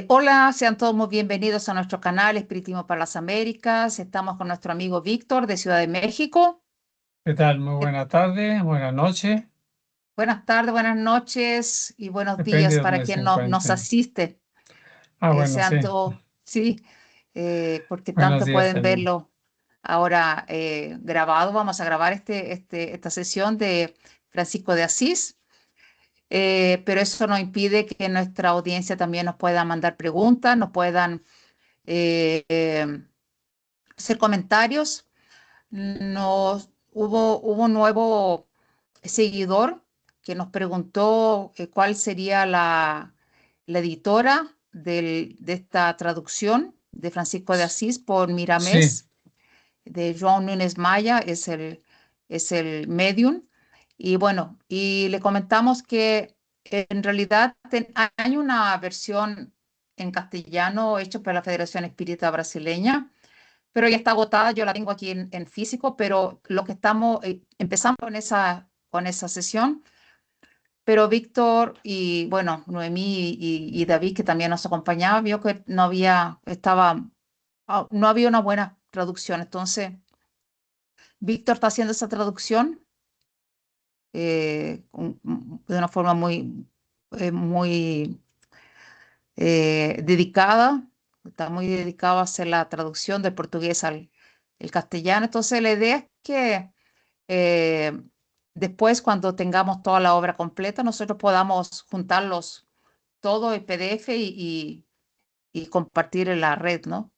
Hola, sean todos muy bienvenidos a nuestro canal Espiritismo para las Américas. Estamos con nuestro amigo Víctor de Ciudad de México. ¿Qué tal? Muy Eh, buena tarde, buena noche, Buenas tardes, buenas noches y buenos depende días de para dónde se quien nos encuentren. asiste. Bueno, sí. Sean todos, sí, porque Buenos tanto días pueden también. verlo ahora grabado. Vamos a grabar esta sesión de Francisco de Asís. Pero eso no impide que nuestra audiencia también nos pueda mandar preguntas, nos puedan hacer comentarios. Hubo un nuevo seguidor que nos preguntó cuál sería la editora de esta traducción de Francisco de Asís por Sí, Miramés, de Joan Núñez Maya, es el medium. Y bueno, y le comentamos que en realidad hay una versión en castellano hecha por la Federación Espírita Brasileña, pero ya está agotada. Yo la tengo aquí en físico, pero lo que empezamos con esa sesión, pero Víctor y bueno, Noemí y David, que también nos acompañaba, vio que no había una buena traducción. Entonces, Víctor está haciendo esa traducción de una forma muy dedicada. Está muy dedicado a hacer la traducción del portugués al el castellano. Entonces, la idea es que eh, después, cuando tengamos toda la obra completa, nosotros podamos juntarlos todo en PDF y compartir en la red, ¿no?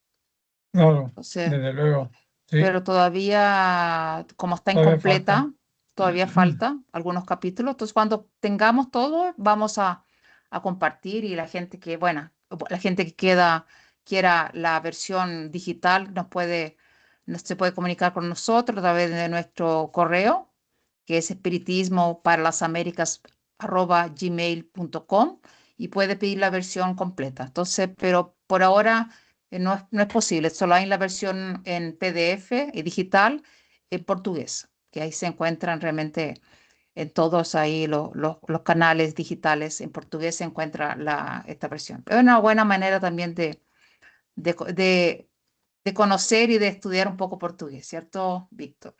claro, Entonces, desde luego. Sí, pero todavía, como está todavía falta. incompleta, todavía falta algunos capítulos. Entonces, cuando tengamos todo, vamos a compartir y la gente que quiera la versión digital se puede comunicar con nosotros a través de nuestro correo, que es espiritismo para las Américas @gmail.com, y puede pedir la versión completa. Entonces, pero por ahora no es posible, solo hay la versión en PDF y digital en portugués, que ahí se encuentran realmente en todos ahí los canales digitales en portugués se encuentra esta versión. Es una buena manera también de, co- de, de conocer y de estudiar un poco portugués, ¿cierto, Víctor?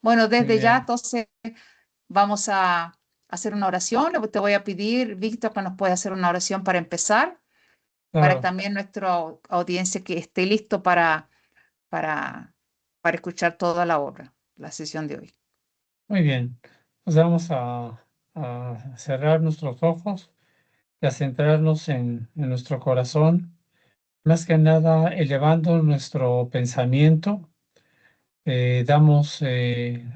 Bueno, Muy desde ya, bien, entonces, vamos a hacer una oración. Te voy a pedir, Víctor, que nos pueda hacer una oración para empezar, para que claro. también nuestra audiencia que esté listo para, para escuchar toda la obra, la sesión de hoy. Muy bien. Pues vamos a cerrar nuestros ojos y a centrarnos en nuestro corazón, más que nada elevando nuestro pensamiento. Damos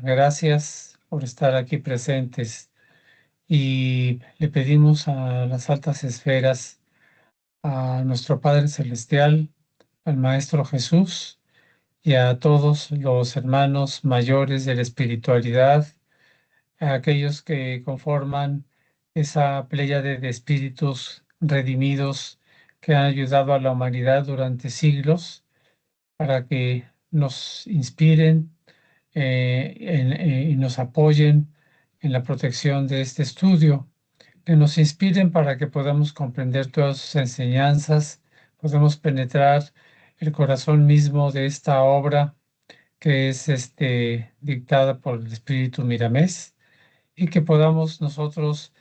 gracias por estar aquí presentes y le pedimos a las altas esferas, a nuestro Padre Celestial, al Maestro Jesús y a todos los hermanos mayores de la espiritualidad, a aquellos que conforman esa pléyade de espíritus redimidos que han ayudado a la humanidad durante siglos, para que nos inspiren y nos apoyen en la protección de este estudio, que nos inspiren para que podamos comprender todas sus enseñanzas, podamos penetrar el corazón mismo de esta obra que es dictada por el Espíritu Miramés, y que podamos nosotros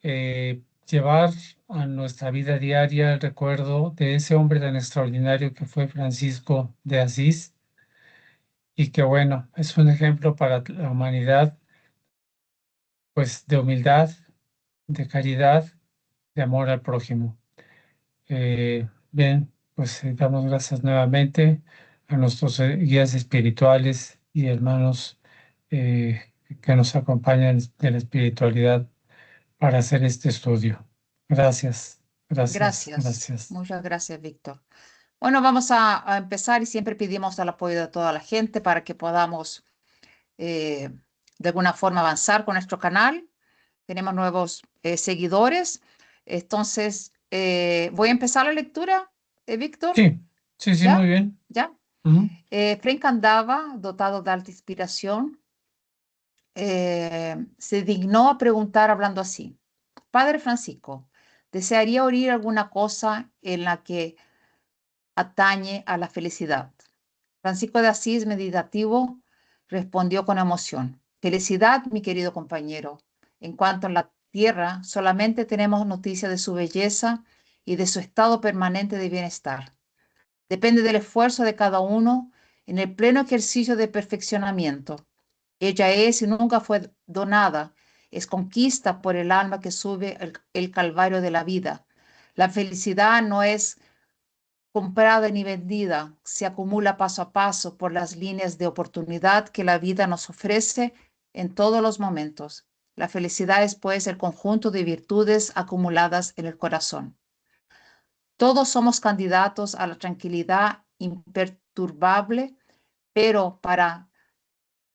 llevar a nuestra vida diaria el recuerdo de ese hombre tan extraordinario que fue Francisco de Asís, y que bueno, es un ejemplo para la humanidad, pues de humildad, de caridad, de amor al prójimo. Bien, pues damos gracias nuevamente a nuestros guías espirituales y hermanos que nos acompañan de la espiritualidad para hacer este estudio. Gracias, gracias, Gracias, gracias. muchas gracias, Víctor. Bueno, vamos a empezar y siempre pedimos el apoyo de toda la gente para que podamos eh, de alguna forma avanzar con nuestro canal. Tenemos nuevos seguidores. Entonces, voy a empezar la lectura, Víctor. Sí, sí, sí, muy ¿Ya? bien. ¿Ya? Ujú. Frank andaba dotado de alta inspiración. Se dignó a preguntar hablando así: Padre Francisco, desearía oír alguna cosa en la que atañe a la felicidad. Francisco de Asís, meditativo, respondió con emoción. Felicidad, mi querido compañero. En cuanto a la tierra, solamente tenemos noticia de su belleza y de su estado permanente de bienestar. Depende del esfuerzo de cada uno en el pleno ejercicio de perfeccionamiento. Ella es y nunca fue donada, es conquista por el alma que sube el calvario de la vida. La felicidad no es comprada ni vendida, se acumula paso a paso por las líneas de oportunidad que la vida nos ofrece en todos los momentos. La felicidad es pues el conjunto de virtudes acumuladas en el corazón. Todos somos candidatos a la tranquilidad imperturbable, pero para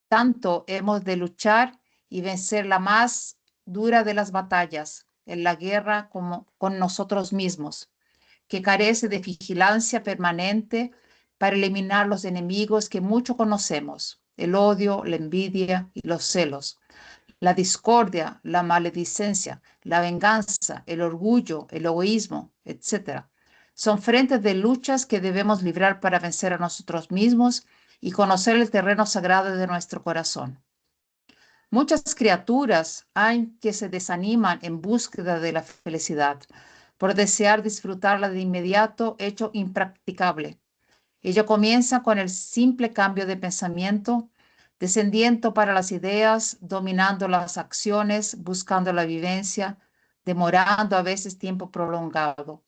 tanto hemos de luchar y vencer la más dura de las batallas, en la guerra como con nosotros mismos, que carece de vigilancia permanente para eliminar los enemigos que mucho conocemos, el odio, la envidia y los celos, la discordia, la maledicencia, la venganza, el orgullo, el egoísmo, etcétera. Son frentes de luchas que debemos librar para vencer a nosotros mismos y conocer el terreno sagrado de nuestro corazón. Muchas criaturas hay que se desaniman en búsqueda de la felicidad, por desear disfrutarla de inmediato, hecho impracticable. Ello comienza con el simple cambio de pensamiento, descendiendo para las ideas, dominando las acciones, buscando la vivencia, demorando a veces tiempo prolongado.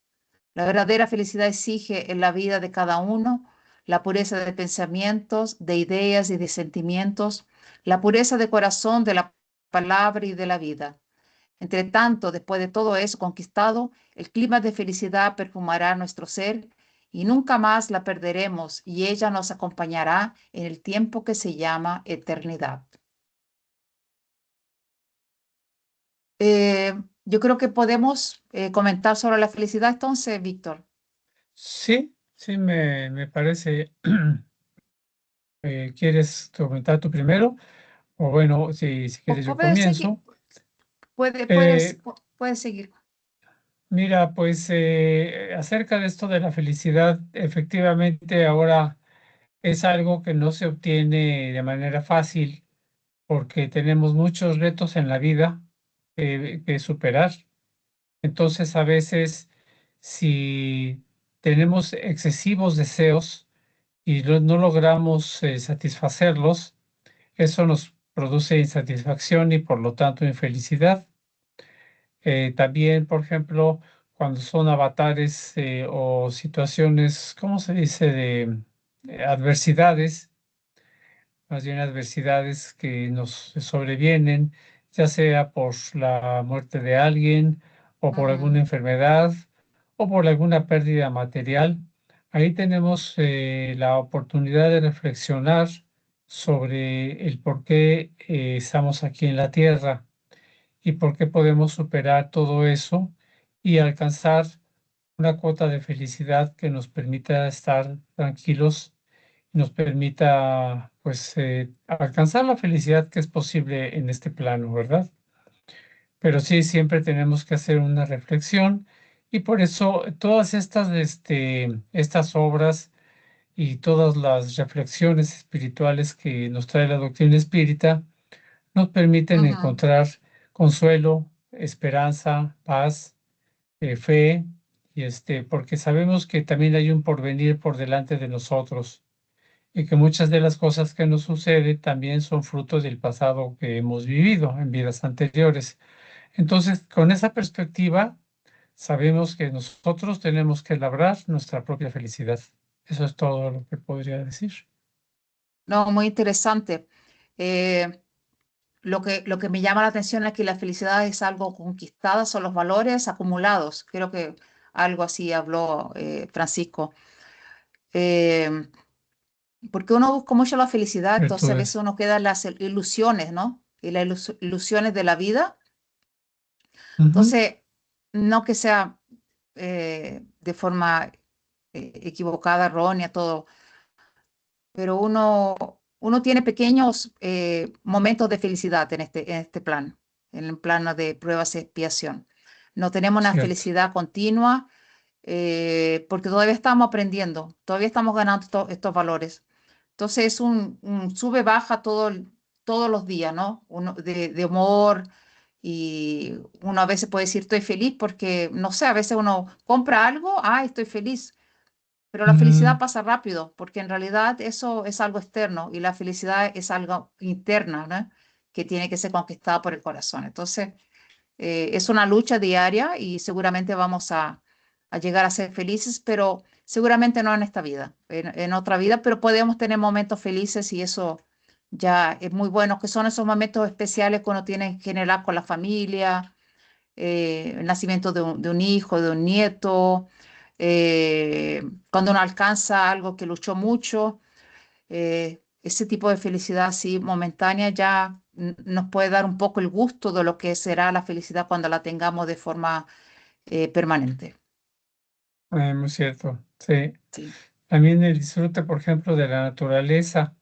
La verdadera felicidad exige en la vida de cada uno la pureza de pensamientos, de ideas y de sentimientos, la pureza de corazón, de la palabra y de la vida. Entre tanto, después de todo eso conquistado, el clima de felicidad perfumará nuestro ser y nunca más la perderemos y ella nos acompañará en el tiempo que se llama eternidad. Yo creo que podemos comentar sobre la felicidad entonces, Víctor. Sí, sí, me parece. ¿Quieres comentar tú primero? O bueno, si quieres yo Puede seguir, comienzo. puedes, Eh, puedes seguir. Mira, pues acerca de esto de la felicidad, efectivamente ahora es algo que no se obtiene de manera fácil porque tenemos muchos retos en la vida que superar. Entonces, a veces, si tenemos excesivos deseos y no logramos satisfacerlos, eso nos produce insatisfacción y por lo tanto infelicidad. También, por ejemplo, cuando son avatares o situaciones, ¿cómo se dice?, de adversidades, más bien adversidades que nos sobrevienen, ya sea por la muerte de alguien o por Ujú, alguna enfermedad o por alguna pérdida material. Ahí tenemos la oportunidad de reflexionar sobre el por qué estamos aquí en la tierra y por qué podemos superar todo eso y alcanzar una cuota de felicidad que nos permita estar tranquilos, nos permita pues alcanzar la felicidad que es posible en este plano, ¿verdad? Pero sí, siempre tenemos que hacer una reflexión y por eso todas estas obras y todas las reflexiones espirituales que nos trae la doctrina espírita nos permiten ujú. encontrar consuelo, esperanza, paz, fe, y porque sabemos que también hay un porvenir por delante de nosotros y que muchas de las cosas que nos suceden también son fruto del pasado que hemos vivido en vidas anteriores. Entonces, con esa perspectiva, sabemos que nosotros tenemos que labrar nuestra propia felicidad. Eso es todo lo que podría decir. No, muy interesante. Eh, lo que me llama la atención es que la felicidad es algo conquistada, son los valores acumulados. Creo que algo así habló Francisco. Eh, Porque uno busca mucho la felicidad, entonces a veces Virtudes. uno queda en las ilusiones, ¿no? Y las ilusiones de la vida. Ujú. Entonces, no que sea de forma equivocada, errónea, todo, pero uno tiene pequeños momentos de felicidad en este plan, en el plano de pruebas y expiación. no tenemos una cierto. felicidad continua, porque todavía estamos aprendiendo, todavía estamos ganando estos valores. Entonces es un sube-baja todos los días, ¿no? Uno, de humor, y uno a veces puede decir estoy feliz porque, no sé, a veces uno compra algo, ah, estoy feliz, pero la felicidad Mm, pasa rápido, porque en realidad eso es algo externo y la felicidad es algo interna, ¿no? Que tiene que ser conquistada por el corazón. Entonces, es una lucha diaria y seguramente vamos a llegar a ser felices, pero seguramente no en esta vida, en otra vida, pero podemos tener momentos felices y eso ya es muy bueno, que son esos momentos especiales que uno tiene en general con la familia, el nacimiento de un hijo, de un nieto, cuando uno alcanza algo que luchó mucho, ese tipo de felicidad así momentánea ya nos puede dar un poco el gusto de lo que será la felicidad cuando la tengamos de forma permanente. muy cierto, sí. Sí, También el disfrute, por ejemplo, de la naturaleza,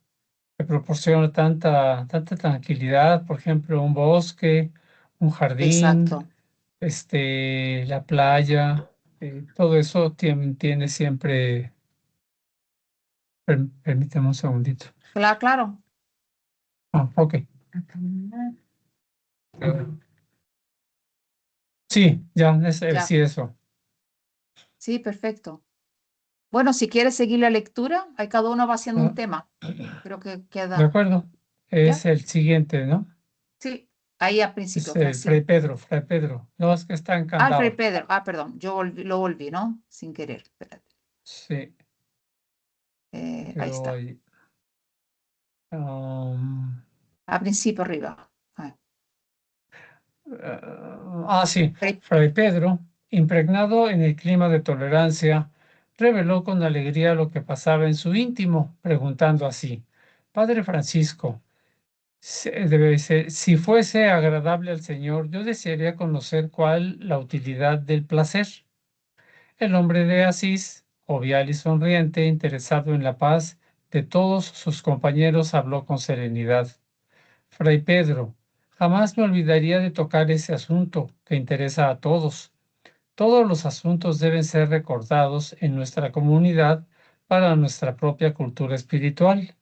que proporciona tanta tranquilidad, por ejemplo, un bosque, un jardín, exacto. la playa, todo eso tiene siempre, permíteme un segundito. Claro, claro. Ah, ok. Sí, ya, Ya, sí, eso. sí, perfecto. Bueno, si quieres seguir la lectura, ahí cada uno va haciendo un Ah, tema. Creo que de queda, acuerdo. ¿ya? Es el siguiente, ¿no? Sí, ahí al Es principio, el Fray sí. Pedro, Fray Pedro. No, es que está Alfred encantado. Pedro. Ah, perdón, lo volví, ¿no? Sin querer. Espérate. Sí, Ahí quedó está. ahí. Um, Al principio arriba. sí, Fray- Fray Pedro, impregnado en el clima de tolerancia, reveló con alegría lo que pasaba en su íntimo, preguntando así: Padre Francisco, si fuese agradable al Señor, yo desearía conocer cuál la utilidad del placer. El hombre de Asís, jovial y sonriente, interesado en la paz de todos sus compañeros, habló con serenidad. Fray Pedro, jamás me olvidaría de tocar ese asunto que interesa a todos. Todos los asuntos deben ser recordados en nuestra comunidad para nuestra propia cultura espiritual.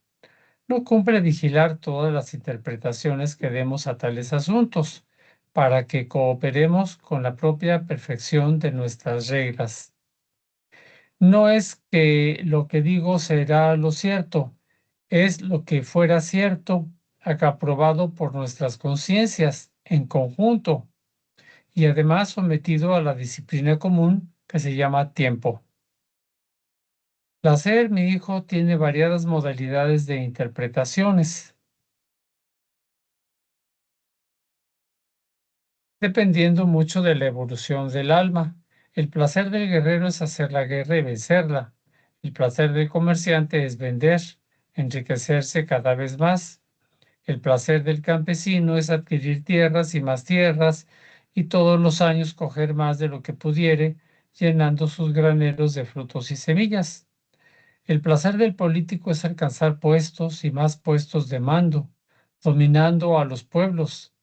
No cumple vigilar todas las interpretaciones que demos a tales asuntos, para que cooperemos con la propia perfección de nuestras reglas. No es que lo que digo será lo cierto, es lo que fuera cierto, acá aprobado por nuestras conciencias en conjunto y además sometido a la disciplina común que se llama tiempo. Placer, mi hijo, tiene variadas modalidades de interpretaciones, dependiendo mucho de la evolución del alma. El placer del guerrero es hacer la guerra y vencerla. El placer del comerciante es vender, enriquecerse cada vez más. El placer del campesino es adquirir tierras y más tierras y todos los años coger más de lo que pudiere, llenando sus graneros de frutos y semillas. El placer del político es alcanzar puestos y más puestos de mando, dominando a los pueblos.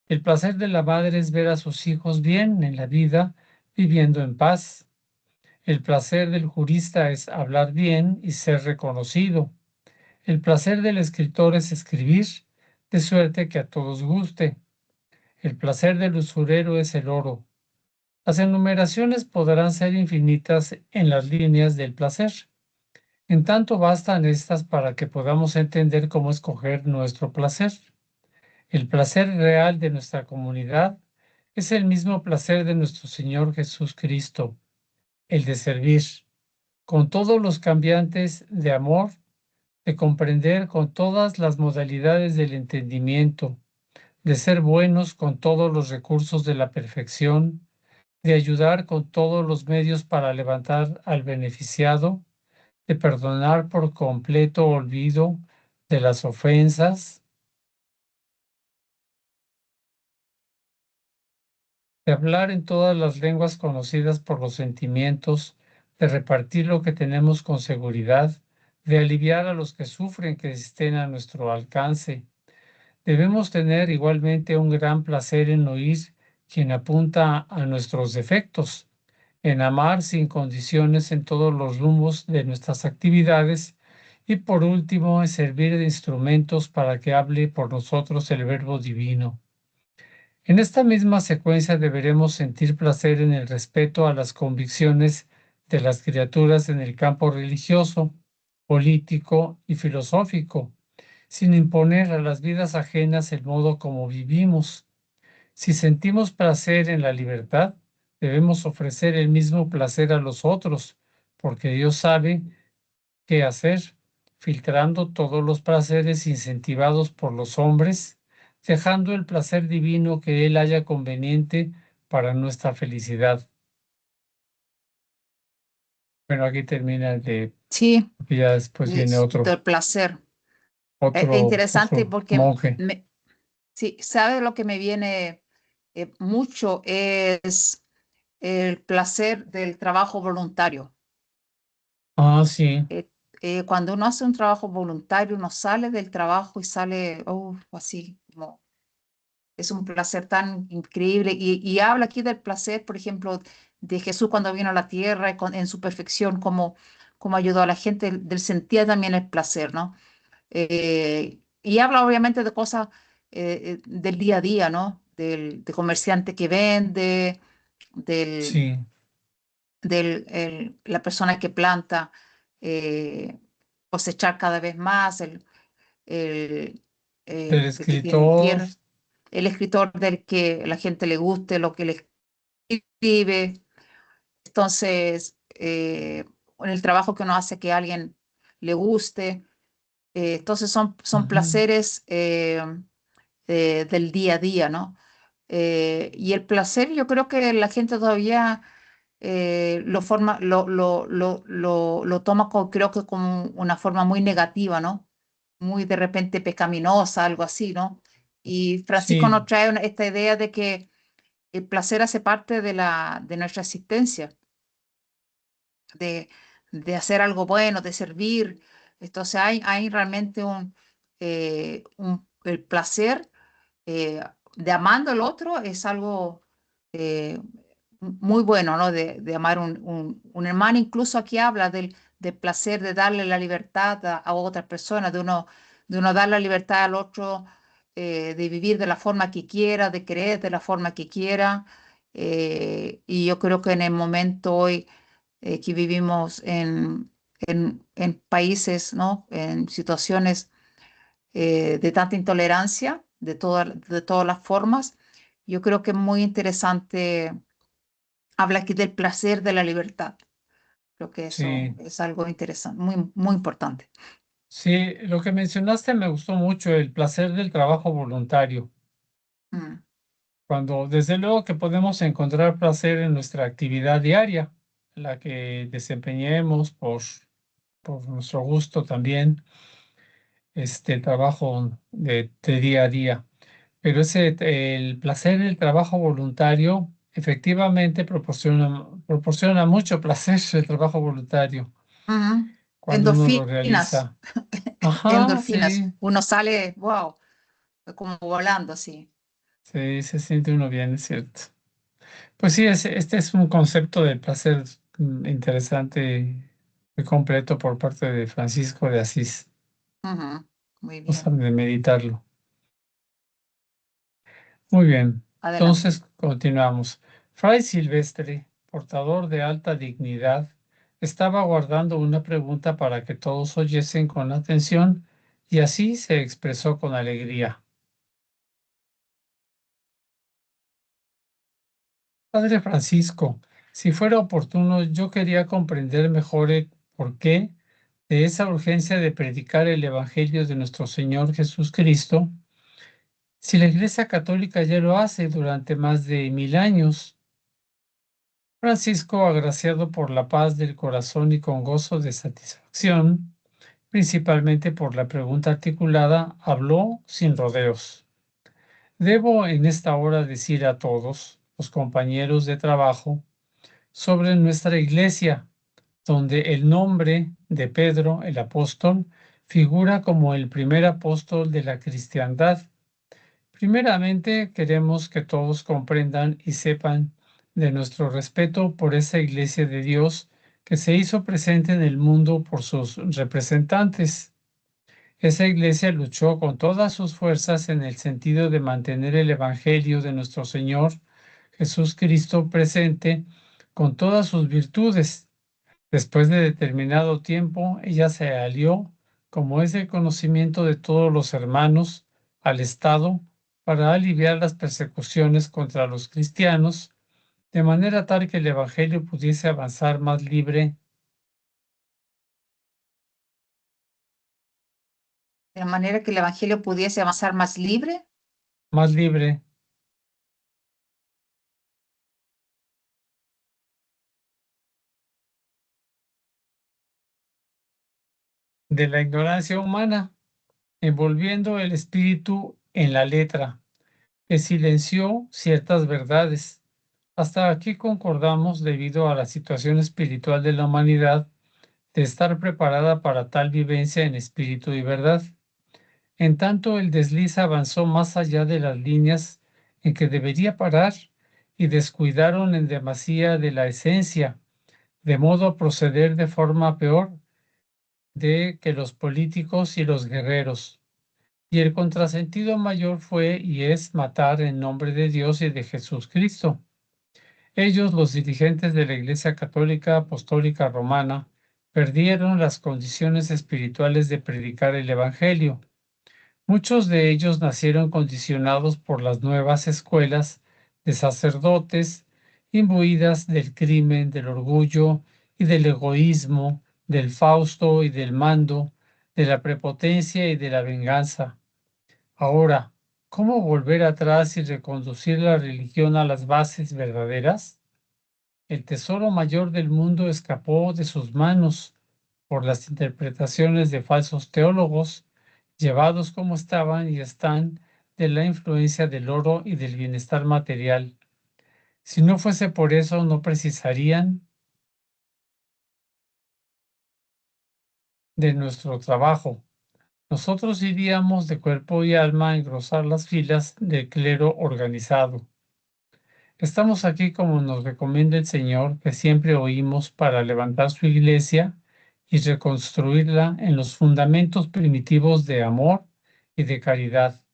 El placer de la madre es ver a sus hijos bien en la vida, viviendo en paz. El placer del jurista es hablar bien y ser reconocido. El placer del escritor es escribir, de suerte que a todos guste. El placer del usurero es el oro. Las enumeraciones podrán ser infinitas en las líneas del placer. En tanto bastan estas para que podamos entender cómo escoger nuestro placer. El placer real de nuestra comunidad es el mismo placer de nuestro Señor Jesús Cristo, el de servir, con todos los cambiantes de amor, de comprender con todas las modalidades del entendimiento, de ser buenos con todos los recursos de la perfección, de ayudar con todos los medios para levantar al beneficiado, de perdonar por completo olvido de las ofensas, de hablar en todas las lenguas conocidas por los sentimientos, de repartir lo que tenemos con seguridad, de aliviar a los que sufren que estén a nuestro alcance. Debemos tener igualmente un gran placer en oír quien apunta a nuestros defectos, en amar sin condiciones en todos los rumbos de nuestras actividades y por último en servir de instrumentos para que hable por nosotros el Verbo Divino. En esta misma secuencia deberemos sentir placer en el respeto a las convicciones de las criaturas en el campo religioso, político y filosófico, sin imponer a las vidas ajenas el modo como vivimos. Si sentimos placer en la libertad, debemos ofrecer el mismo placer a los otros, porque Dios sabe qué hacer, filtrando todos los placeres incentivados por los hombres, dejando el placer divino que Él haya conveniente para nuestra felicidad. Bueno, aquí termina el de, Sí, y ya después viene del placer. Es otro, interesante otro porque monje. sí, ¿sabe lo que me viene mucho? Es el placer del trabajo voluntario. Ah, sí, Eh, Cuando uno hace un trabajo voluntario, uno sale del trabajo y sale así, como es un placer tan increíble. Y habla aquí del placer, por ejemplo, de Jesús cuando vino a la tierra y en su perfección, como ayudó a la gente, del sentir también el placer, ¿no? Y habla obviamente de cosas del día a día, ¿no? De comerciante que vende, del, sí, la persona que planta, eh, cosechar cada vez más, el, el el que tiene escritor, tierra, el escritor del que la gente le guste lo que le escribe. Entonces, en el trabajo que uno hace que a alguien le guste. Entonces son ujú, placeres del día a día, ¿no? Y el placer, yo creo que la gente todavía lo toma creo que como una forma muy negativa, ¿no? Muy de repente pecaminosa, algo así, ¿no? Y Francisco sí, nos trae esta idea de que el placer hace parte de nuestra existencia, de, de hacer algo bueno, de servir. Entonces hay realmente el placer de amando al otro es algo eh, muy bueno, ¿no? De amar un hermano. Incluso aquí habla del placer de darle la libertad a otra persona, de uno dar la libertad al otro, de vivir de la forma que quiera, de creer de la forma que quiera. Y yo creo que en el momento hoy que vivimos en países, ¿no? En situaciones de tanta intolerancia, de todas las formas. Yo creo que es muy interesante, habla aquí del placer de la libertad. Creo que eso sí. es algo interesante, muy, muy importante. Sí, lo que mencionaste me gustó mucho, el placer del trabajo voluntario, Mm, cuando desde luego que podemos encontrar placer en nuestra actividad diaria, la que desempeñemos por nuestro gusto también, este trabajo de día a día. Pero el placer del trabajo voluntario efectivamente proporciona mucho placer el trabajo voluntario ujú. cuando uno lo Endorfinas, realiza. Ajá, endorfinas. sí. Uno sale, wow, como volando así. Sí, se siente uno bien, es cierto. Pues sí, este es un concepto del placer interesante, muy completo por parte de Francisco de Asís. Ujú. Muy Vamos a bien, meditarlo. Muy bien. adelante. Entonces, continuamos. Fray Silvestre, portador de alta dignidad, estaba guardando una pregunta para que todos oyesen con atención y así se expresó con alegría. Padre Francisco, si fuera oportuno, yo quería comprender mejor el porqué de esa urgencia de predicar el Evangelio de nuestro Señor Jesucristo, si la Iglesia Católica ya lo hace durante más de 1000 años. Francisco, agraciado por la paz del corazón y con gozo de satisfacción, principalmente por la pregunta articulada, habló sin rodeos. Debo en esta hora decir a todos los compañeros de trabajo sobre nuestra iglesia, donde el nombre de Pedro el apóstol figura como el primer apóstol de la cristiandad, Primeramente, queremos que todos comprendan y sepan de nuestro respeto por esa Iglesia de Dios que se hizo presente en el mundo por sus representantes. Esa Iglesia luchó con todas sus fuerzas en el sentido de mantener el Evangelio de nuestro Señor Jesús Cristo presente con todas sus virtudes. Después de determinado tiempo, ella se alió, como es el conocimiento de todos los hermanos, al Estado para aliviar las persecuciones contra los cristianos, de manera tal que el Evangelio pudiese avanzar de manera que el Evangelio pudiese avanzar más libre de la ignorancia humana, envolviendo el espíritu en la letra, que silenció ciertas verdades. Hasta aquí concordamos debido a la situación espiritual de la humanidad de estar preparada para tal vivencia en espíritu y verdad. En tanto, el desliz avanzó más allá de las líneas en que debería parar y descuidaron en demasía de la esencia, de modo a proceder de forma peor de que los políticos y los guerreros. Y el contrasentido mayor fue y es matar en nombre de Dios y de Jesús Cristo. Ellos, los dirigentes de la Iglesia Católica Apostólica Romana, perdieron las condiciones espirituales de predicar el Evangelio. Muchos de ellos nacieron condicionados por las nuevas escuelas de sacerdotes, imbuidas del crimen, del orgullo y del egoísmo, del fausto y del mando, de la prepotencia y de la venganza. Ahora, ¿cómo volver atrás y reconducir la religión a las bases verdaderas? El tesoro mayor del mundo escapó de sus manos por las interpretaciones de falsos teólogos, llevados como estaban y están de la influencia del oro y del bienestar material. Si no fuese por eso, no precisarían de nuestro trabajo. Nosotros iríamos de cuerpo y alma a engrosar las filas del clero organizado. Estamos aquí como nos recomienda el Señor, que siempre oímos para levantar su iglesia y reconstruirla en los fundamentos primitivos de amor y de caridad.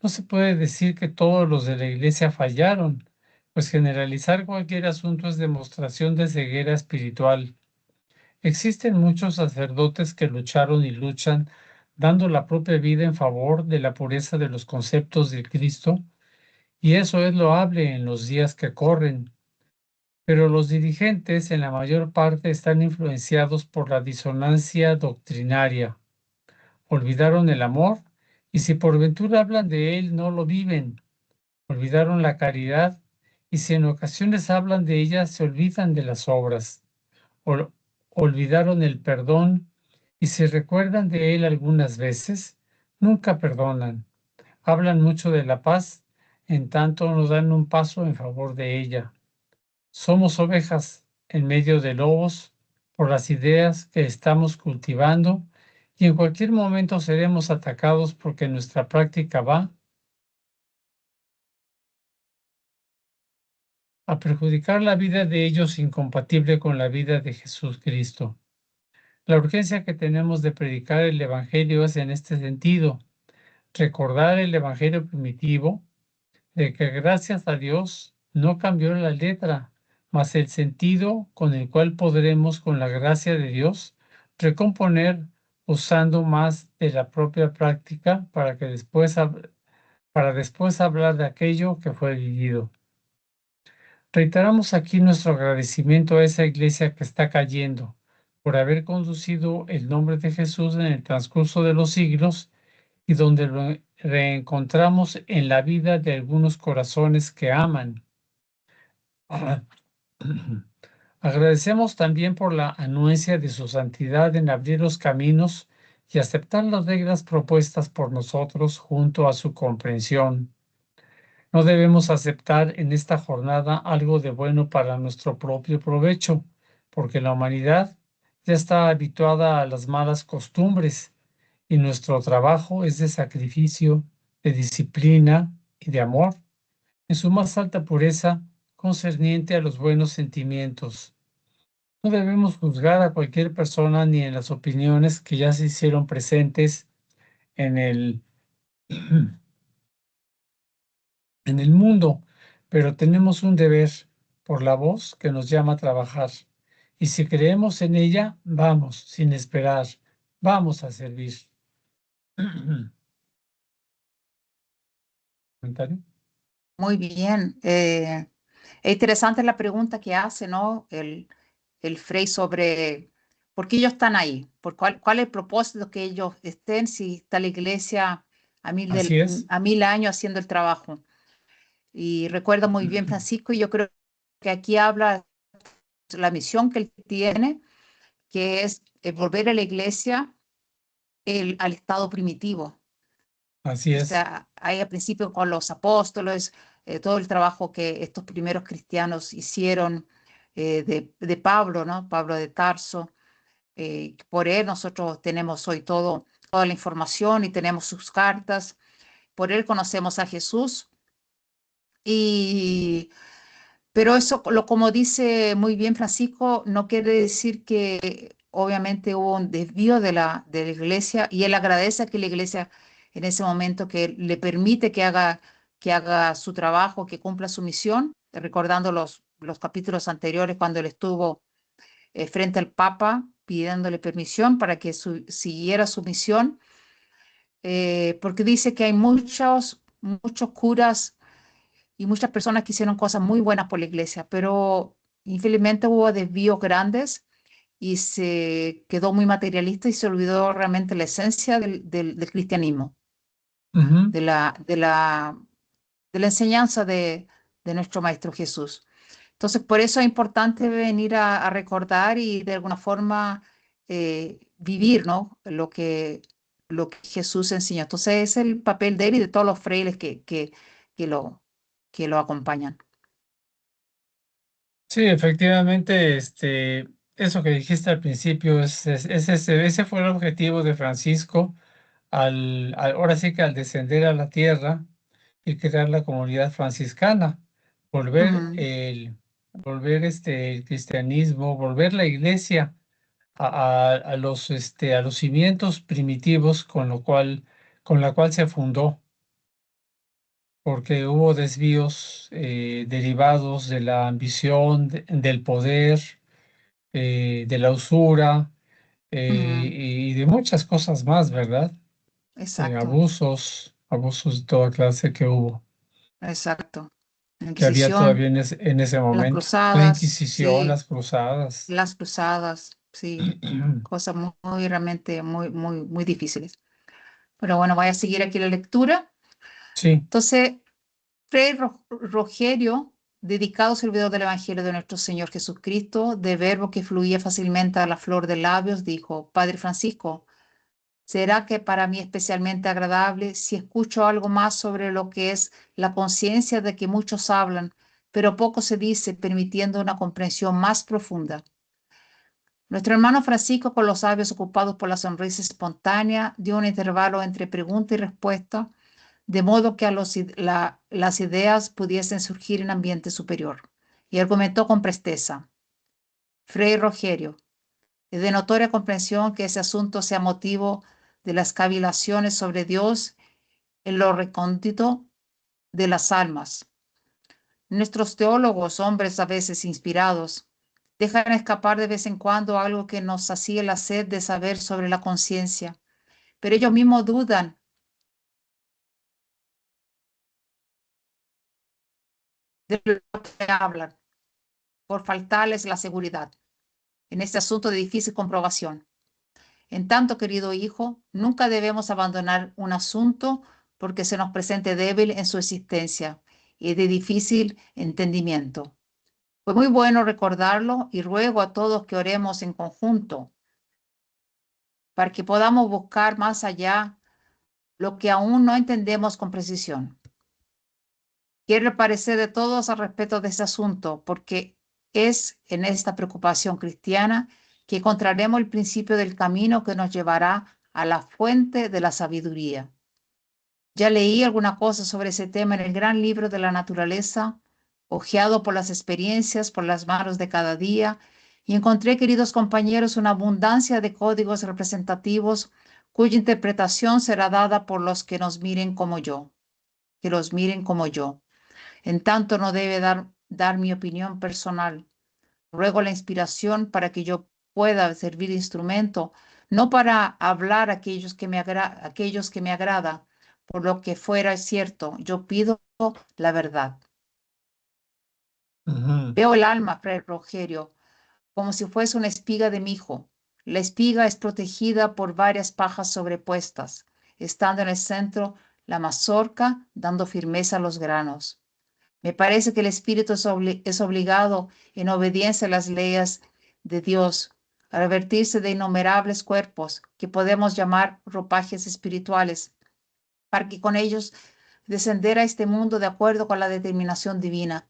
No se puede decir que todos los de la iglesia fallaron, pues generalizar cualquier asunto es demostración de ceguera espiritual. Existen muchos sacerdotes que lucharon y luchan, dando la propia vida en favor de la pureza de los conceptos de Cristo, y eso es loable en los días que corren. Pero los dirigentes en la mayor parte están influenciados por la disonancia doctrinaria. Olvidaron el amor y si por ventura hablan de él no lo viven. Olvidaron la caridad y si en ocasiones hablan de ella se olvidan de las obras. Olvidaron el perdón y si recuerdan de él algunas veces, nunca perdonan. Hablan mucho de la paz, en tanto no dan un paso en favor de ella. Somos ovejas en medio de lobos por las ideas que estamos cultivando y en cualquier momento seremos atacados porque nuestra práctica va a perjudicar la vida de ellos incompatible con la vida de Jesús Cristo. La urgencia que tenemos de predicar el Evangelio es en este sentido, recordar el Evangelio primitivo de que gracias a Dios no cambió la letra, mas el sentido con el cual podremos, con la gracia de Dios, recomponer usando más de la propia práctica para después hablar de aquello que fue vivido. Reiteramos aquí nuestro agradecimiento a esa iglesia que está cayendo por haber conducido el nombre de Jesús en el transcurso de los siglos y donde lo reencontramos en la vida de algunos corazones que aman. Agradecemos también por la anuencia de su santidad en abrir los caminos y aceptar las reglas propuestas por nosotros junto a su comprensión. No debemos aceptar en esta jornada algo de bueno para nuestro propio provecho, porque la humanidad ya está habituada a las malas costumbres y nuestro trabajo es de sacrificio de disciplina y de amor, en su más alta pureza concerniente a los buenos sentimientos. No debemos juzgar a cualquier persona ni en las opiniones que ya se hicieron presentes en el, en el mundo, pero tenemos un deber por la voz que nos llama a trabajar. Y si creemos en ella, vamos, sin esperar, vamos a servir. ¿Comentario? Muy bien. Es interesante la pregunta que hace, ¿no? El Frei sobre por qué ellos están ahí, cuál es el propósito que ellos estén, si está la iglesia Así es. a 1000 años haciendo el trabajo. Y recuerda muy bien Francisco, y yo creo que aquí habla la misión que él tiene, que es volver a la iglesia al estado primitivo. Así O es. sea, ahí al principio con los apóstoles, todo el trabajo que estos primeros cristianos hicieron de Pablo, ¿no? Pablo de Tarso. Por él nosotros tenemos hoy toda la información y tenemos sus cartas. Por él conocemos a Jesús. Y, pero eso, como dice muy bien Francisco, no quiere decir que obviamente hubo un desvío de la iglesia, y él agradece que la iglesia en ese momento que le permite que haga su trabajo, que cumpla su misión, recordando los capítulos anteriores cuando él estuvo frente al Papa pidiéndole permisión para que siguiera su misión, porque dice que hay muchos curas y muchas personas que hicieron cosas muy buenas por la iglesia, pero infelizmente hubo desvíos grandes y se quedó muy materialista y se olvidó realmente la esencia del cristianismo, Ujú. de la enseñanza de nuestro Maestro Jesús. Entonces, por eso es importante venir a recordar y de alguna forma vivir, ¿no? Lo que Jesús enseñó. Entonces, es el papel de él y de todos los frailes que lo, que lo acompañan. Sí, efectivamente, eso que dijiste al principio, ese fue el objetivo de Francisco ahora sí que al descender a la tierra y crear la comunidad franciscana, volver Ujú, el, volver el cristianismo, volver la iglesia a los cimientos primitivos con la cual se fundó, porque hubo desvíos derivados de la ambición, del poder, de la usura ujú, y de muchas cosas más, ¿verdad? exacto, Abusos de toda clase que hubo, exacto. La que había todavía Inquisición, en ese las momento. La cruzadas, Inquisición, sí, las cruzadas. las cruzadas, sí, cosas realmente muy difíciles. Pero bueno, voy a seguir aquí la lectura. Sí. Entonces, Fray Rogerio, dedicado servidor del Evangelio de nuestro Señor Jesucristo, de verbo que fluía fácilmente a la flor de labios, dijo: Padre Francisco, ¿será que para mí especialmente agradable si escucho algo más sobre lo que es la conciencia de que muchos hablan, pero poco se dice, permitiendo una comprensión más profunda? Nuestro hermano Francisco, con los labios ocupados por la sonrisa espontánea, dio un intervalo entre pregunta y respuesta, de modo que las ideas pudiesen surgir en ambiente superior, y argumentó con presteza. Fray Rogerio, es de notoria comprensión que ese asunto sea motivo de las cavilaciones sobre Dios en lo recóndito de las almas. Nuestros teólogos, hombres a veces inspirados, dejan escapar de vez en cuando algo que nos sacía la sed de saber sobre la conciencia, pero ellos mismos dudan de lo que hablan, por faltarles la seguridad en este asunto de difícil comprobación. En tanto, querido hijo, nunca debemos abandonar un asunto porque se nos presente débil en su existencia y de difícil entendimiento. Fue muy bueno recordarlo, y ruego a todos que oremos en conjunto para que podamos buscar más allá lo que aún no entendemos con precisión. Quiero el parecer de todos al respecto de este asunto, porque es en esta preocupación cristiana que encontraremos el principio del camino que nos llevará a la fuente de la sabiduría. Ya leí alguna cosa sobre ese tema en el gran libro de la naturaleza, hojeado por las experiencias, por las manos de cada día, y encontré, queridos compañeros, una abundancia de códigos representativos cuya interpretación será dada por los que nos miren como yo, que los miren como yo. En tanto no debe dar mi opinión personal. Ruego la inspiración para que yo pueda servir de instrumento, no para hablar aquellos que me agrada, por lo que fuera cierto. Yo pido la verdad. Ujú, Veo el alma, Fray Rogerio, como si fuese una espiga de mijo. La espiga es protegida por varias pajas sobrepuestas, estando en el centro la mazorca dando firmeza a los granos. Me parece que el espíritu es obligado, en obediencia a las leyes de Dios, a revertirse de innumerables cuerpos que podemos llamar ropajes espirituales, para que con ellos descender a este mundo de acuerdo con la determinación divina.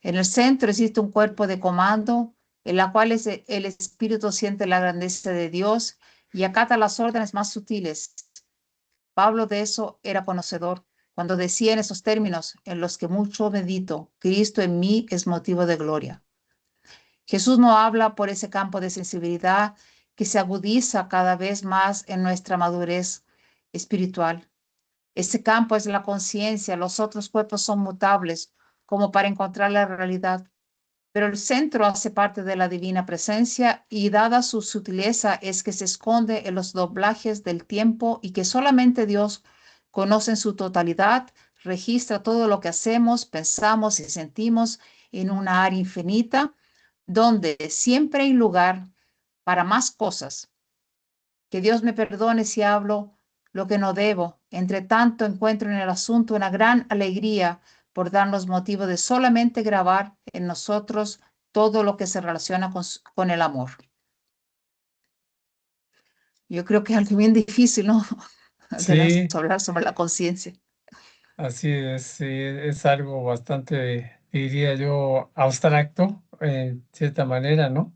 En el centro existe un cuerpo de comando, en la cual el espíritu siente la grandeza de Dios y acata las órdenes más sutiles. Pablo de eso era conocedor cuando decía en esos términos en los que mucho medito, Cristo en mí es motivo de gloria. Jesús no habla por ese campo de sensibilidad que se agudiza cada vez más en nuestra madurez espiritual. Ese campo es la conciencia, los otros cuerpos son mutables como para encontrar la realidad, pero el centro hace parte de la divina presencia y dada su sutileza es que se esconde en los doblajes del tiempo y que solamente Dios conoce en su totalidad, registra todo lo que hacemos, pensamos y sentimos en una área infinita, donde siempre hay lugar para más cosas. Que Dios me perdone si hablo lo que no debo. Entre tanto, encuentro en el asunto una gran alegría por darnos motivo de solamente grabar en nosotros todo lo que se relaciona con el amor. Yo creo que es algo bien difícil, ¿no? sí, Hablar sobre la conciencia. así es, sí, es algo bastante, diría yo, abstracto, en cierta manera, ¿no?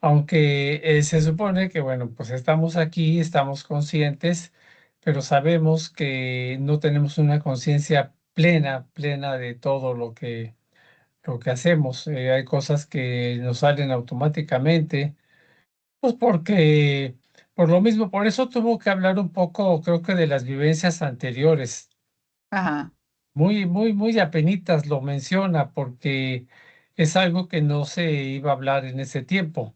Aunque se supone que, bueno, pues estamos aquí, estamos conscientes, pero sabemos que no tenemos una conciencia plena, plena de todo lo que hacemos. Hay cosas que nos salen automáticamente, pues porque, por lo mismo, por eso tuvo que hablar un poco, creo que de las vivencias anteriores. Ajá. Muy, muy, muy apenitas lo menciona porque es algo que no se iba a hablar en ese tiempo,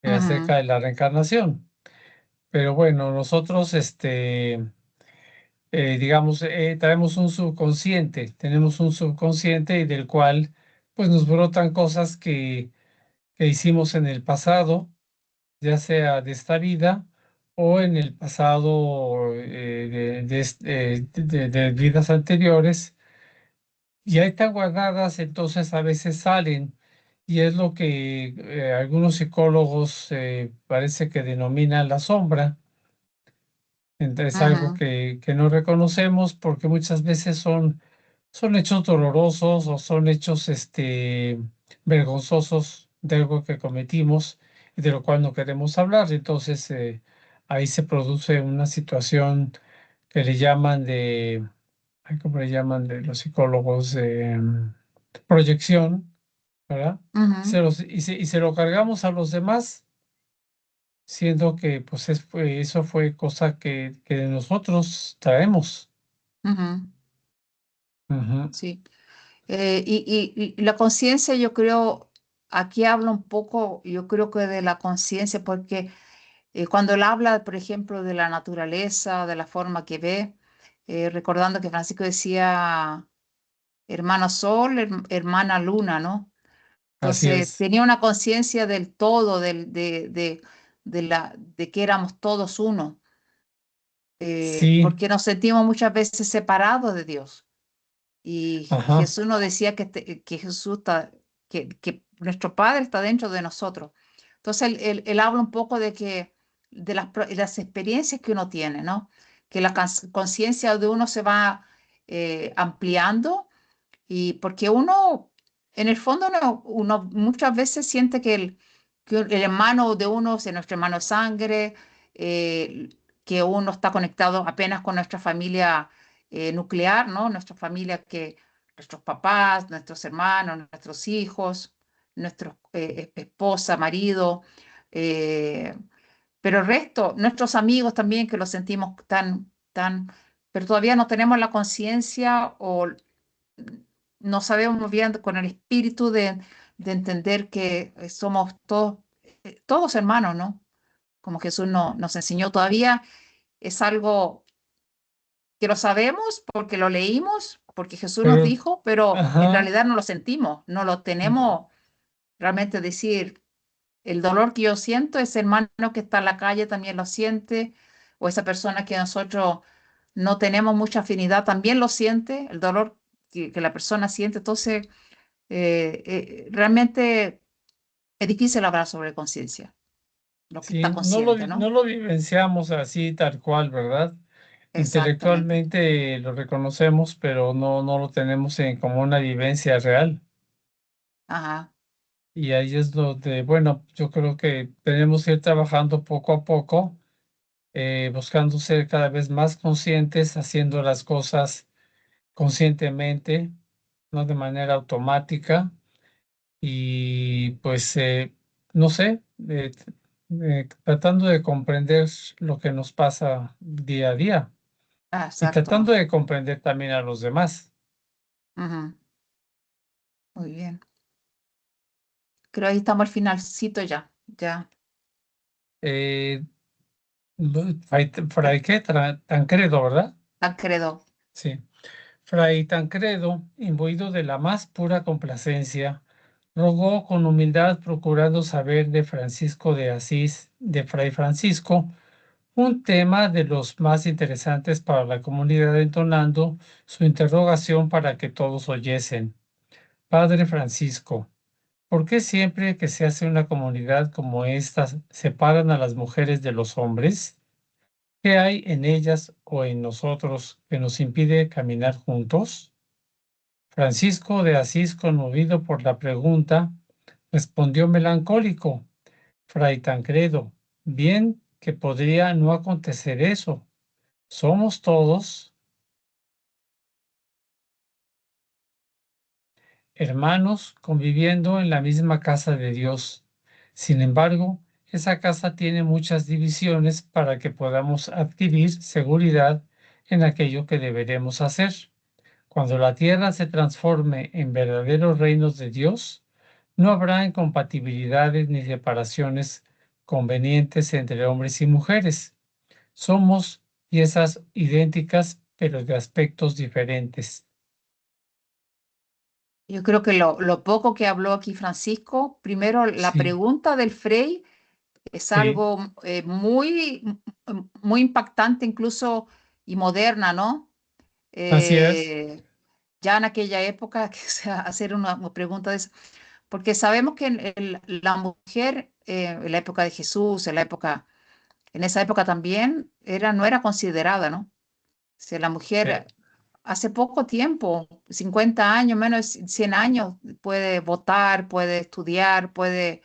Ujú, acerca de la reencarnación. Pero bueno, nosotros, digamos, traemos un subconsciente, tenemos un subconsciente y del cual, pues nos brotan cosas que hicimos en el pasado, ya sea de esta vida o en el pasado de vidas anteriores, y ahí están guardadas, entonces a veces salen, y es lo que algunos psicólogos parece que denominan la sombra. Es algo ujú, que no reconocemos porque muchas veces son hechos dolorosos o son hechos vergonzosos de algo que cometimos y de lo cual no queremos hablar. Entonces ahí se produce una situación que le llaman ay, ¿cómo le llaman de los psicólogos? Proyección, ¿verdad? ujú, Y se lo cargamos a los demás, siendo que pues eso fue cosa que nosotros traemos. ujú. Ujú. Sí. Y la conciencia, yo creo, aquí habla un poco, yo creo que de la conciencia, porque cuando él habla, por ejemplo, de la naturaleza, de la forma que ve, recordando que Francisco decía hermano sol, hermana luna, ¿no? Así Entonces es. tenía una conciencia del todo, de que éramos todos uno, Sí, porque nos sentimos muchas veces separados de Dios. Y ajá, Jesús nos decía que Jesús está, que nuestro Padre está dentro de nosotros. Entonces él habla un poco de que de las experiencias que uno tiene, ¿no? Que la conciencia de uno se va ampliando y porque uno, en el fondo, uno muchas veces siente que el hermano de uno, o sea, nuestro hermano de sangre, que uno está conectado apenas con nuestra familia nuclear, ¿no? Nuestra familia que nuestros papás, nuestros hermanos, nuestros hijos, nuestros esposa, marido, eh, pero el resto, nuestros amigos también que los sentimos pero todavía no tenemos la conciencia o no sabemos bien con el espíritu de entender que somos todos hermanos, ¿no? Como Jesús nos enseñó todavía, es algo que lo sabemos porque lo leímos, porque Jesús nos Pero, dijo, pero en ajá, realidad no lo sentimos, no lo mm, tenemos realmente decir, el dolor que yo siento, ese hermano que está en la calle también lo siente, o esa persona que nosotros no tenemos mucha afinidad también lo siente, el dolor que la persona siente. Entonces, realmente es difícil hablar sobre conciencia, lo que sí, está consciente, no ¿no? lo vivenciamos así tal cual, ¿verdad? Exactamente. Intelectualmente lo reconocemos, pero no lo tenemos en como una vivencia real. Ajá, Y ahí es donde, bueno, yo creo que tenemos que ir trabajando poco a poco, buscando ser cada vez más conscientes, haciendo las cosas conscientemente, no de manera automática. Y pues, no sé, tratando de comprender lo que nos pasa día a día y tratando exacto. de comprender también a los demás. Ujú, muy bien. Creo ahí estamos al finalcito ya, ya. Eh, Fray, ¿qué? Tancredo, ¿verdad? Tancredo. Sí. Fray Tancredo, imbuido de la más pura complacencia, rogó con humildad procurando saber de Francisco de Asís, de Fray Francisco, un tema de los más interesantes para la comunidad, entonando su interrogación para que todos oyesen. Padre Francisco, ¿por qué siempre que se hace una comunidad como esta separan a las mujeres de los hombres? ¿Qué hay en ellas o en nosotros que nos impide caminar juntos? Francisco de Asís, conmovido por la pregunta, respondió melancólico: Fray Tancredo, bien que podría no acontecer eso. Somos todos hermanos conviviendo en la misma casa de Dios. Sin embargo, esa casa tiene muchas divisiones para que podamos adquirir seguridad en aquello que deberemos hacer. Cuando la tierra se transforme en verdaderos reinos de Dios, no habrá incompatibilidades ni separaciones convenientes entre hombres y mujeres. Somos piezas idénticas, pero de aspectos diferentes. Yo creo que lo poco que habló aquí Francisco, primero la Sí, pregunta del Frei es sí, algo muy impactante incluso y moderna, ¿no? así es. Eh, ya en aquella época, que, o sea, hacer una pregunta de esa, porque sabemos que la mujer en la época de Jesús, en esa época también no era considerada, ¿no? O sea, la Sí. mujer hace poco tiempo, 50 años, menos de 100 años, puede votar, puede estudiar, puede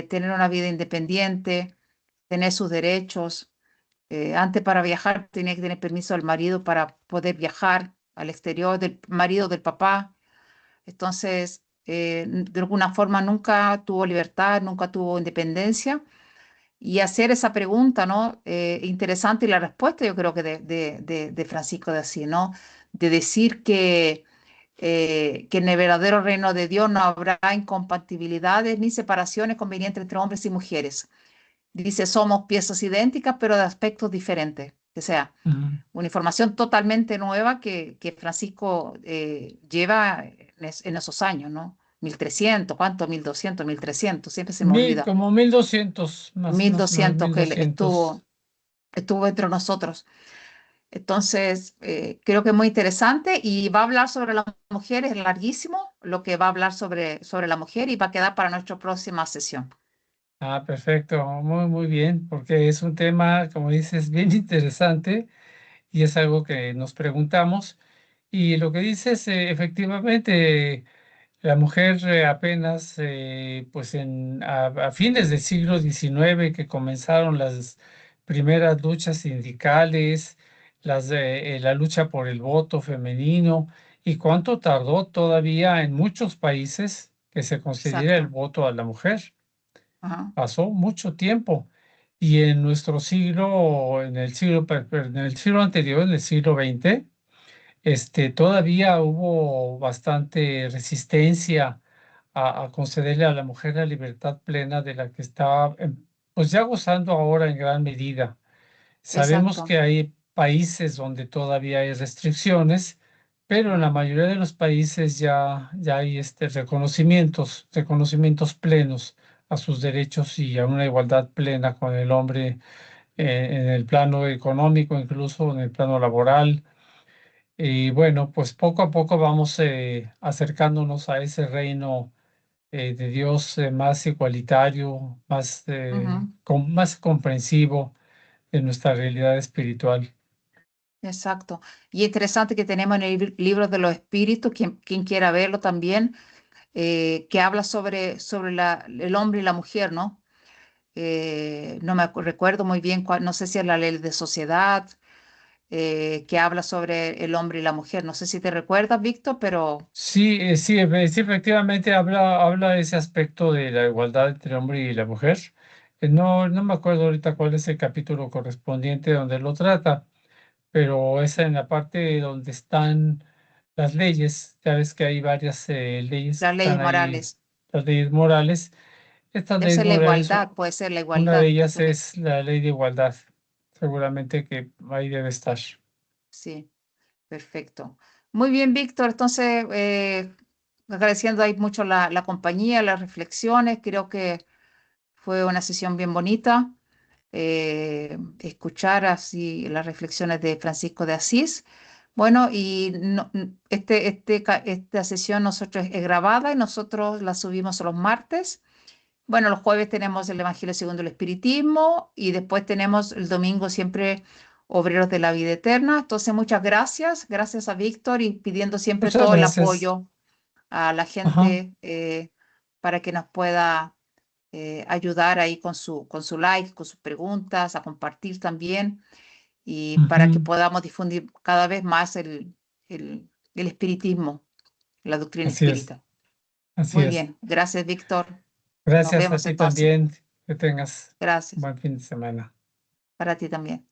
tener una vida independiente, tener sus derechos. Antes para viajar tenía que tener permiso del marido para poder viajar al exterior, del marido del papá. Entonces, de alguna forma nunca tuvo libertad, nunca tuvo independencia. Y hacer esa pregunta, ¿no? Interesante y la respuesta yo creo que de Francisco de Asís, ¿no? De decir que en el verdadero reino de Dios no habrá incompatibilidades ni separaciones convenientes entre hombres y mujeres. Dice, somos piezas idénticas, pero de aspectos diferentes. O sea, Ujú. una información totalmente nueva que Francisco lleva en esos años, ¿no? 1300, ¿cuánto? 1200, 1300, siempre se me olvida. Como 1200, mil más doscientos que él 1200. estuvo entre nosotros. Entonces, creo que es muy interesante y va a hablar sobre las mujeres, es larguísimo lo que va a hablar sobre la mujer y va a quedar para nuestra próxima sesión. Ah, perfecto, muy bien, porque es un tema, como dices, bien interesante y es algo que nos preguntamos. Y lo que dices, efectivamente, la mujer apenas, pues a fines del siglo XIX que comenzaron las primeras luchas sindicales, la lucha por el voto femenino, y cuánto tardó todavía en muchos países que se considera el exacto. voto a la mujer. Ajá, Pasó mucho tiempo. Y en nuestro siglo, en el siglo anterior, en el siglo XX, todavía hubo bastante resistencia a concederle a la mujer la libertad plena de la que está, pues ya gozando ahora en gran medida. Sabemos exacto. que hay países donde todavía hay restricciones, pero en la Ajá, mayoría de los países ya hay reconocimientos plenos a sus derechos y a una igualdad plena con el hombre, en el plano económico, incluso en el plano laboral. Y bueno, pues poco a poco vamos acercándonos a ese reino de Dios, más igualitario, ujú, más comprensivo de nuestra realidad espiritual. exacto. Y interesante que tenemos en el libro de los espíritus, quien quiera verlo también, que habla sobre el hombre y la mujer, ¿no? No recuerdo muy bien cuál, no sé si es la ley de sociedad, que habla sobre el hombre y la mujer. No sé si te recuerdas, Víctor, pero Sí, sí, efectivamente habla de ese aspecto de la igualdad entre el hombre y la mujer. No me acuerdo ahorita cuál es el capítulo correspondiente donde lo trata, pero es en la parte donde están las leyes. Ya ves que hay varias leyes que las leyes están ahí, morales, las leyes morales. Estas debe leyes ser la morales, igualdad, puede ser la una de igualdad. ellas es la ley de igualdad. Seguramente que ahí debe estar. Sí, perfecto. Muy bien, Víctor. Entonces, agradeciendo ahí mucho la compañía, las reflexiones. Creo que fue una sesión bien bonita. Escuchar así las reflexiones de Francisco de Asís. Bueno, y esta sesión nosotros es grabada y nosotros la subimos los martes. Bueno, los jueves tenemos el Evangelio según el Espiritismo y después tenemos el domingo siempre Obreros de la Vida Eterna. Entonces, muchas gracias. Gracias a Víctor y pidiendo siempre Muchas todo el gracias. apoyo a la Ajá. gente, para que nos pueda ayudar ahí con su like, con sus preguntas, a compartir también y para que Ujú. podamos difundir cada vez más el espiritismo, la doctrina Así es, espírita. así Muy es. bien, gracias, Víctor. Nos Gracias a vemos ti entonces. también. Que tengas un Gracias. buen fin de semana. Para ti también.